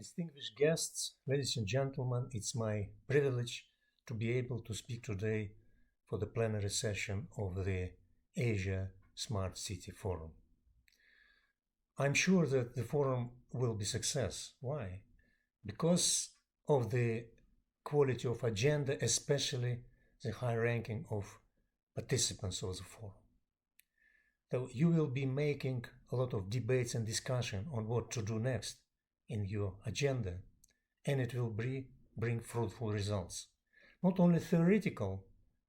Distinguished guests, ladies and gentlemen, it's my privilege to be able to speak today for the plenary session of the Asia Smart City Forum. I'm sure that the forum will be a success. Why? Because of the quality of agenda, especially the high ranking of participants of the forum. So you will be making a lot of debates and discussion on what to do next in your agenda, and it will bring fruitful results. Not only theoretical,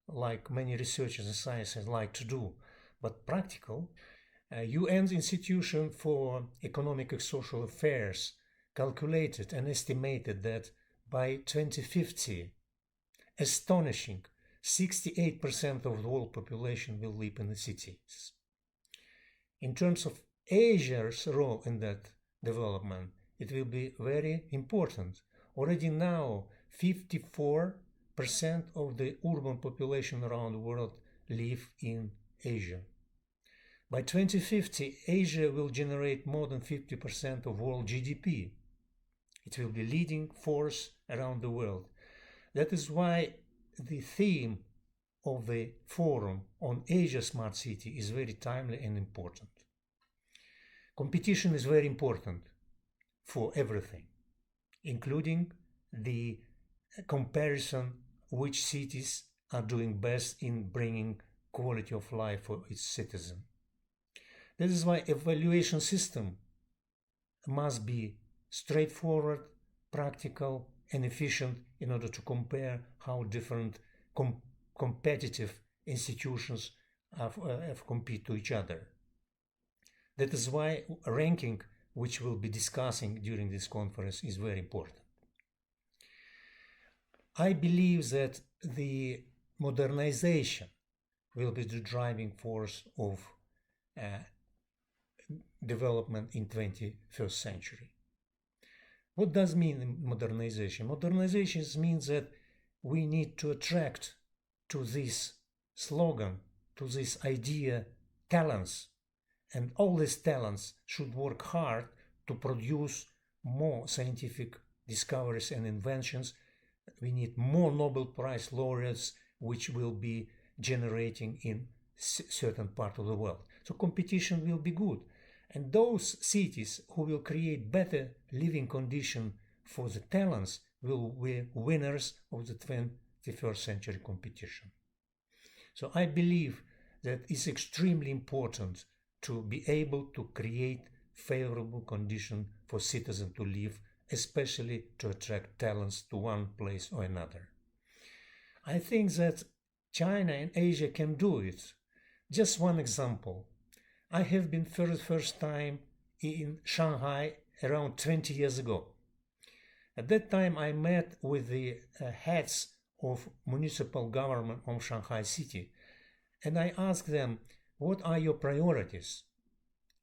like many researchers and scientists like to do, but practical. UN's Institution for Economic and Social Affairs calculated and estimated that by 2050, astonishing 68% of the world population will live in the cities. In terms of Asia's role in that development, it will be very important. Already now, 54% of the urban population around the world live in Asia. By 2050, Asia will generate more than 50% of world GDP. It will be leading force around the world. That is why the theme of the forum on Asia Smart City is very timely and important. Competition is very important for everything, including the comparison which cities are doing best in bringing quality of life for its citizen. That is why evaluation system must be straightforward, practical, and efficient in order to compare how different competitive institutions have compete to each other. That is why ranking, which we'll be discussing during this conference, is very important. I believe that the modernization will be the driving force of development in 21st century. What does mean modernization? Modernization means that we need to attract to this slogan, to this idea, talents. And all these talents should work hard to produce more scientific discoveries and inventions. We need more Nobel Prize laureates, which will be generating in certain part of the world. So competition will be good. And those cities who will create better living condition for the talents will be winners of the 21st century competition. So I believe that it's extremely important to be able to create favorable conditions for citizens to live, especially to attract talents to one place or another. I think that China and Asia can do it. Just one example. I have been for the first time in Shanghai around 20 years ago. At that time, I met with the heads of municipal government of Shanghai city, and I asked them, what are your priorities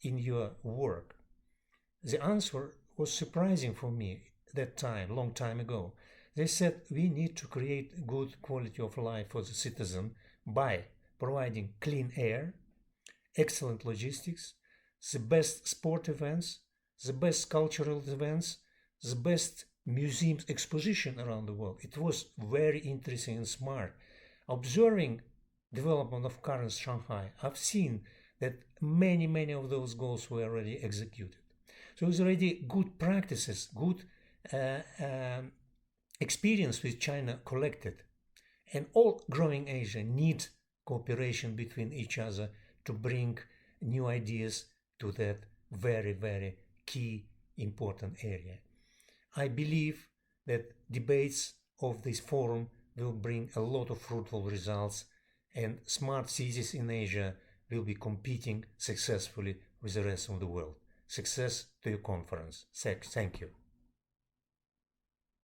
in your work? The answer was surprising for me that time, long time ago. They said, we need to create good quality of life for the citizen by providing clean air, excellent logistics, the best sport events, the best cultural events, the best museums exposition around the world. It was very interesting and smart. Observing development of current Shanghai, I've seen that many of those goals were already executed. So it's already good practices, good experience with China collected. And all growing Asia need cooperation between each other to bring new ideas to that very key important area. I believe that debates of this forum will bring a lot of fruitful results, and smart cities in Asia will be competing successfully with the rest of the world. Success to your conference. Thank you.